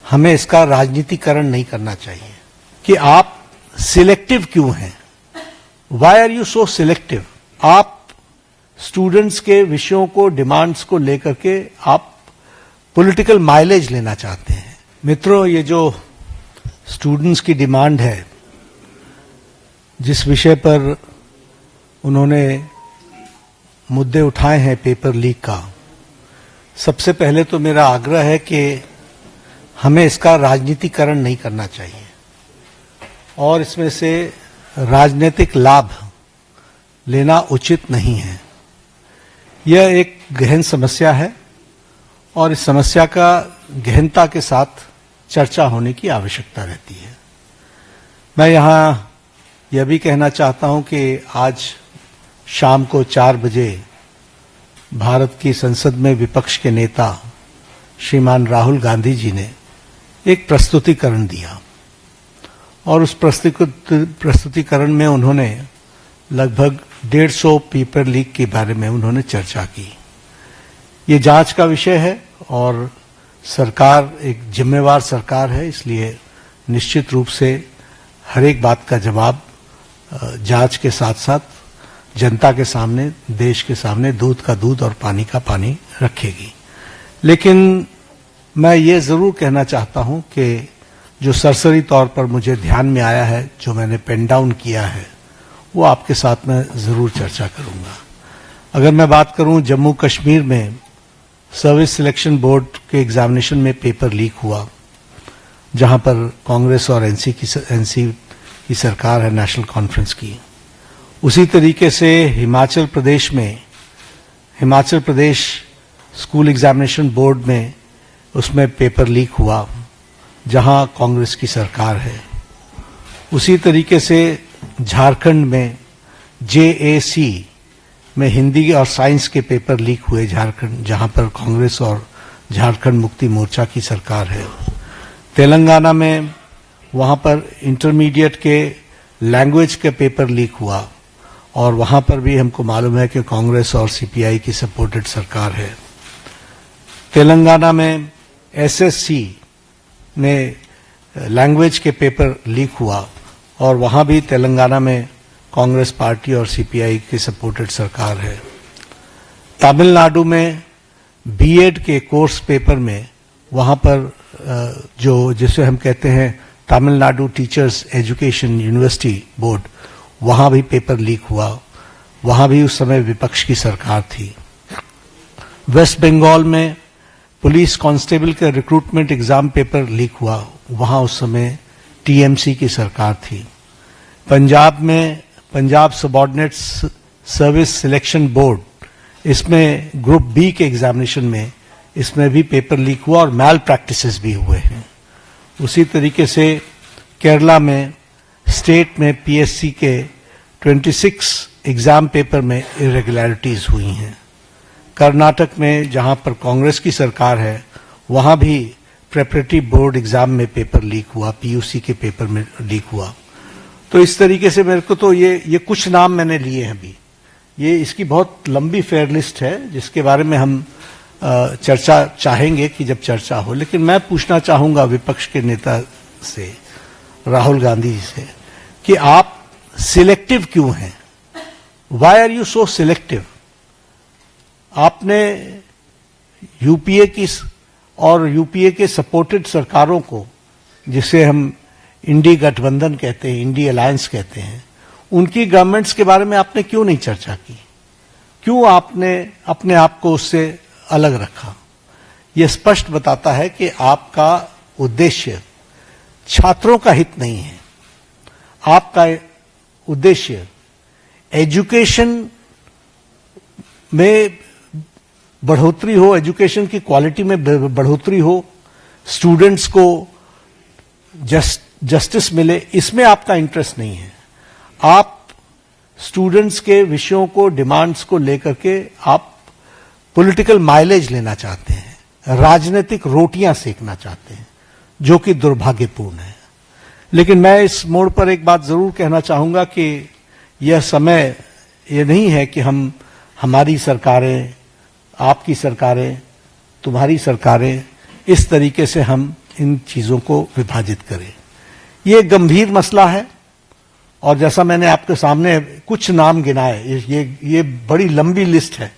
हमें इसका राजनीतिकरण नहीं करना चाहिए कि आप सिलेक्टिव क्यों हैं। Why are you so selective. आप स्टूडेंट्स के विषयों को, डिमांड्स को लेकर के आप पॉलिटिकल माइलेज लेना चाहते हैं। मित्रों, ये जो स्टूडेंट्स की डिमांड है, जिस विषय पर उन्होंने मुद्दे उठाए हैं पेपर लीक का, सबसे पहले तो मेरा आग्रह है कि हमें इसका राजनीतिकरण नहीं करना चाहिए और इसमें से राजनीतिक लाभ लेना उचित नहीं है। यह एक गहन समस्या है और इस समस्या का गहनता के साथ चर्चा होने की आवश्यकता रहती है। मैं यहाँ यह भी कहना चाहता हूं कि आज शाम को 4 बजे भारत की संसद में विपक्ष के नेता श्रीमान राहुल गांधी जी ने एक प्रस्तुतिकरण दिया और उस प्रस्तुतिकरण में उन्होंने लगभग 150 पेपर लीक के बारे में उन्होंने चर्चा की। ये जांच का विषय है और सरकार एक जिम्मेवार सरकार है, इसलिए निश्चित रूप से हर एक बात का जवाब जांच के साथ साथ जनता के सामने, देश के सामने दूध का दूध और पानी का पानी रखेगी। लेकिन मैं ये जरूर कहना चाहता हूं कि जो सरसरी तौर पर मुझे ध्यान में आया है, जो मैंने पेन डाउन किया है, वो आपके साथ मैं जरूर चर्चा करूंगा। अगर मैं बात करूं जम्मू कश्मीर में सर्विस सिलेक्शन बोर्ड के एग्जामिनेशन में पेपर लीक हुआ, जहां पर कांग्रेस और एनसी की सरकार है, नेशनल कॉन्फ्रेंस की। उसी तरीके से Himachal Pradesh school examination board में उसमें पेपर लीक हुआ, जहां कांग्रेस की सरकार है। उसी तरीके से झारखंड में JAC में हिंदी और साइंस के पेपर लीक हुए झारखंड, जहां पर कांग्रेस और झारखंड मुक्ति मोर्चा की सरकार है। तेलंगाना में वहां पर इंटरमीडिएट के लैंग्वेज के पेपर लीक हुआ और वहां पर भी हमको मालूम है कि कांग्रेस और CPI की सपोर्टेड सरकार है। तेलंगाना में SSC में लैंग्वेज के पेपर लीक हुआ और वहां भी तेलंगाना में कांग्रेस पार्टी और CPI की सपोर्टेड सरकार है। तमिलनाडु में BEd के कोर्स पेपर में वहां पर जिसे हम कहते हैं Tamil Nadu teachers education university board, वहां भी पेपर लीक हुआ। वहां भी उस समय विपक्ष की सरकार थी। वेस्ट बंगाल में पुलिस कांस्टेबल के रिक्रूटमेंट एग्जाम पेपर लीक हुआ, वहां उस समय TMC की सरकार थी। पंजाब में Punjab subordinate service selection board, इसमें ग्रुप B के एग्जामिनेशन में इसमें भी पेपर लीक हुआ और मैल प्रैक्टिसेस भी हुए हैं। उसी तरीके से केरला में स्टेट में PSC के 26 एग्जाम पेपर में इरेगुलरिटीज हुई हैं। कर्नाटक में जहां पर कांग्रेस की सरकार है, वहां भी प्रेपरेटरी बोर्ड एग्जाम में पेपर लीक हुआ, PUC के पेपर में लीक हुआ। तो इस तरीके से मेरे को तो ये कुछ नाम मैंने लिए हैं अभी। ये इसकी बहुत लंबी फेयर लिस्ट है जिसके बारे में हम चर्चा चाहेंगे कि जब चर्चा हो। लेकिन मैं पूछना चाहूंगा विपक्ष के नेता से, राहुल गांधी जी से, कि आप सिलेक्टिव क्यों हैं। Why are you so selective. आपने यूपीए की और यूपीए के सपोर्टेड सरकारों को, जिसे हम इंडी गठबंधन कहते हैं, इंडी अलायंस कहते हैं, उनकी गवर्नमेंट्स के बारे में आपने क्यों नहीं चर्चा की? क्यों आपने अपने आप को उससे अलग रखा? यह स्पष्ट बताता है कि आपका उद्देश्य छात्रों का हित नहीं है। आपका उद्देश्य एजुकेशन में बढ़ोतरी हो, एजुकेशन की क्वालिटी में बढ़ोतरी हो, स्टूडेंट्स को जस्टिस मिले, इसमें आपका इंटरेस्ट नहीं है। आप स्टूडेंट्स के विषयों को, डिमांड्स को लेकर के आप पॉलिटिकल माइलेज लेना चाहते हैं, राजनीतिक रोटियां सेकना चाहते हैं, जो कि दुर्भाग्यपूर्ण है। लेकिन मैं इस मोड़ पर एक बात जरूर कहना चाहूंगा कि यह समय ये नहीं है कि हमारी सरकारें, आपकी सरकारें, तुम्हारी सरकारें, इस तरीके से हम इन चीजों को विभाजित करें। ये गंभीर मसला है और जैसा मैंने आपके सामने कुछ नाम गिनाए, ये बड़ी लंबी लिस्ट है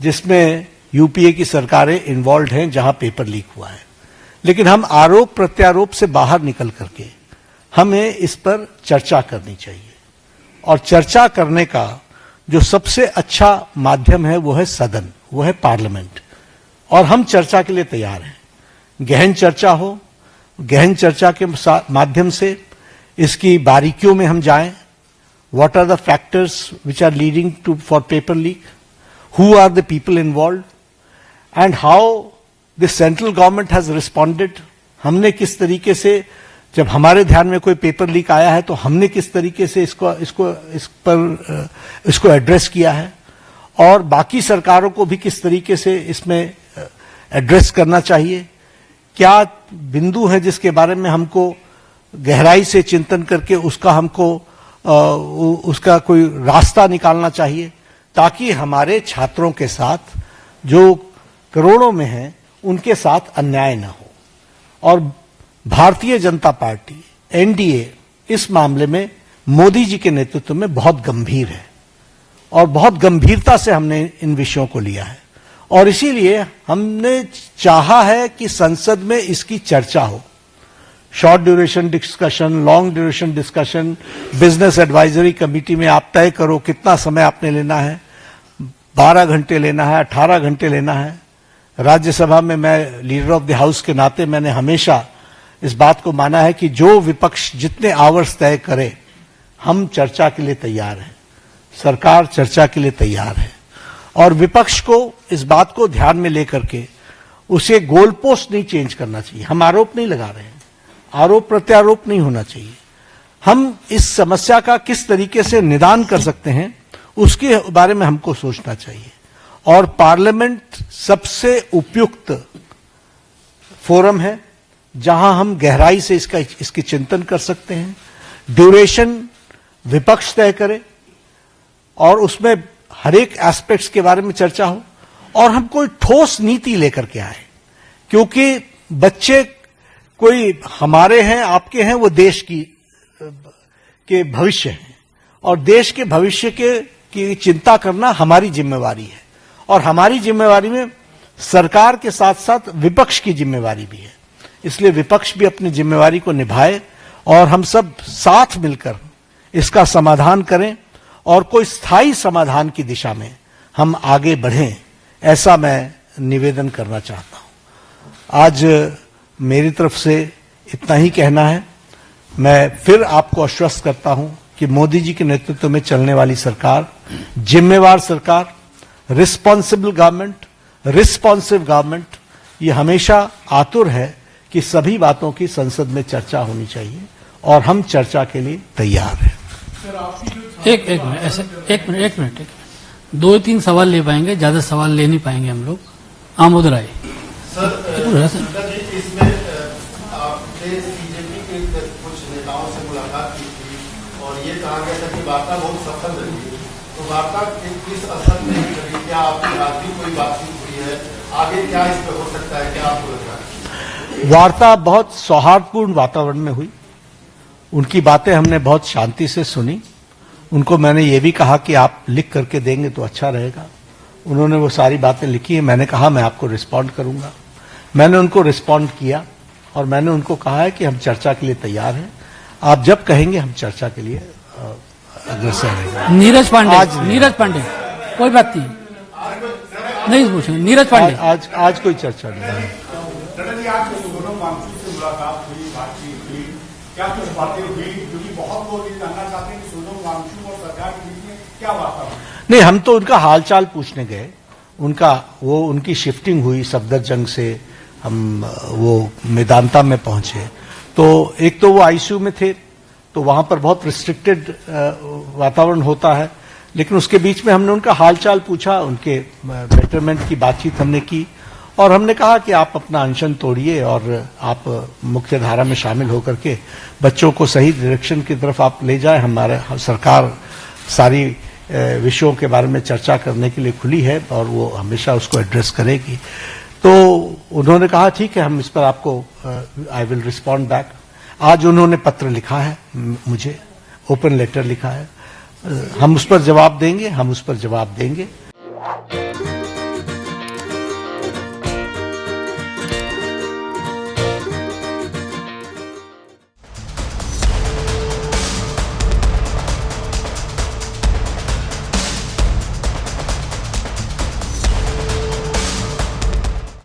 जिसमें यूपीए की सरकारें इन्वॉल्व हैं जहां पेपर लीक हुआ है। लेकिन हम आरोप प्रत्यारोप से बाहर निकल करके हमें इस पर चर्चा करनी चाहिए और चर्चा करने का जो सबसे अच्छा माध्यम है वो है सदन, वो है पार्लियामेंट। और हम चर्चा के लिए तैयार हैं। गहन चर्चा हो, गहन चर्चा के माध्यम से इसकी बारीकियों में हम जाएं। What are the factors which are leading to for paper leak, who are the people involve and how the central government has responded. हमने किस तरीके से, जब हमारे ध्यान में कोई पेपर लीक आया है तो हमने किस तरीके से इसको एड्रेस किया है और बाकी सरकारों को भी किस तरीके से इसमें एड्रेस करना चाहिए। क्या बिंदु है जिसके बारे में हमको गहराई से चिंतन करके उसका कोई रास्ता निकालना चाहिए ताकि हमारे छात्रों के साथ जो करोड़ों में हैं उनके साथ अन्याय न हो। और भारतीय जनता पार्टी एनडीए इस मामले में मोदी जी के नेतृत्व में बहुत गंभीर है और बहुत गंभीरता से हमने इन विषयों को लिया है और इसीलिए हमने चाहा है कि संसद में इसकी चर्चा हो। Short duration discussion, long duration discussion, business advisory committee में आप तय करो कितना समय आपने लेना है, 12 घंटे लेना है, 18 घंटे लेना है। राज्यसभा में मैं लीडर ऑफ द हाउस के नाते मैंने हमेशा इस बात को माना है कि जो विपक्ष जितने आवर्स तय करे हम चर्चा के लिए तैयार हैं, सरकार चर्चा के लिए तैयार है और विपक्ष को इस बात को ध्यान में लेकर के उसे गोल पोस्ट नहीं चेंज करना चाहिए। हम आरोप नहीं लगा रहे हैं, आरोप प्रत्यारोप नहीं होना चाहिए। हम इस समस्या का किस तरीके से निदान कर सकते हैं उसके बारे में हमको सोचना चाहिए और पार्लियामेंट सबसे उपयुक्त फोरम है जहां हम गहराई से इसकी चिंतन कर सकते हैं। ड्यूरेशन विपक्ष तय करे और उसमें हर एक एस्पेक्ट्स के बारे में चर्चा हो और हम कोई ठोस नीति लेकर के आए, क्योंकि बच्चे कोई हमारे हैं, आपके हैं, वो देश के भविष्य हैं और देश के भविष्य की चिंता करना हमारी जिम्मेवारी है और हमारी जिम्मेवारी में सरकार के साथ साथ विपक्ष की जिम्मेवारी भी है। इसलिए विपक्ष भी अपनी जिम्मेवारी को निभाए और हम सब साथ मिलकर इसका समाधान करें और कोई स्थायी समाधान की दिशा में हम आगे बढ़ें, ऐसा मैं निवेदन करना चाहता हूं। आज मेरी तरफ से इतना ही कहना है। मैं फिर आपको आश्वस्त करता हूं कि मोदी जी के नेतृत्व में चलने वाली सरकार जिम्मेवार सरकार, रिस्पॉन्सिबल गवर्नमेंट, रिस्पॉन्सिव गवर्नमेंट, ये हमेशा आतुर है कि सभी बातों की संसद में चर्चा होनी चाहिए और हम चर्चा के लिए तैयार हैं। एक मिनट 2-3 सवाल ले पाएंगे, ज्यादा सवाल ले नहीं पाएंगे हम लोग। आमोद राय इसमें आपने बीजेपी के कुछ नेताओं से मुलाकात की थी और ये कहा गया था कि वार्ता बहुत सफल रही, तो वार्ता किस असर में रही? क्या आपकी आज भी कोई बातचीत हुई है? आगे क्या इस पर हो सकता है, क्या आपको लग रहा है? वार्ता बहुत सौहार्दपूर्ण वातावरण में हुई। उनकी बातें हमने बहुत शांति से सुनी। उनको मैंने ये भी कहा कि आप लिख करके देंगे तो अच्छा रहेगा। उन्होंने वो सारी बातें लिखी है। मैंने कहा मैं आपको रिस्पॉन्ड करूंगा। मैंने उनको रिस्पॉन्ड किया और मैंने उनको कहा है कि हम चर्चा के लिए तैयार हैं। आप जब कहेंगे हम चर्चा के लिए अग्रसर रहेंगे। नीरज पांडे कोई बात नहीं पूछेंगे। नीरज पांडे आज कोई चर्चा नहीं है। मुलाकात हुई, बातचीत हुई, क्या कुछ बातें हुई? क्योंकि बहुत लोग ये जानना चाहते हैं कि सोनम वांगचुक और सरकार के बीच में क्या बात हुई? नहीं, हम तो उनका हालचाल पूछने गए। उनकी शिफ्टिंग हुई सफदरजंग से, हम वो मेदांता में पहुंचे। तो एक तो वो आईसीयू में थे, तो वहां पर बहुत रिस्ट्रिक्टेड वातावरण होता है, लेकिन उसके बीच में हमने उनका हालचाल पूछा, उनके बेटरमेंट की बातचीत हमने की और हमने कहा कि आप अपना अनशन तोड़िए और आप मुख्य धारा में शामिल होकर के बच्चों को सही डायरेक्शन की तरफ आप ले जाएं। हमारे सरकार सारी विषयों के बारे में चर्चा करने के लिए खुली है और वो हमेशा उसको एड्रेस करेगी। तो उन्होंने कहा ठीक है, हम इस पर आपको आई विल रिस्पॉन्ड बैक। आज उन्होंने पत्र लिखा है मुझे, ओपन लेटर लिखा है, हम उस पर जवाब देंगे, हम उस पर जवाब देंगे।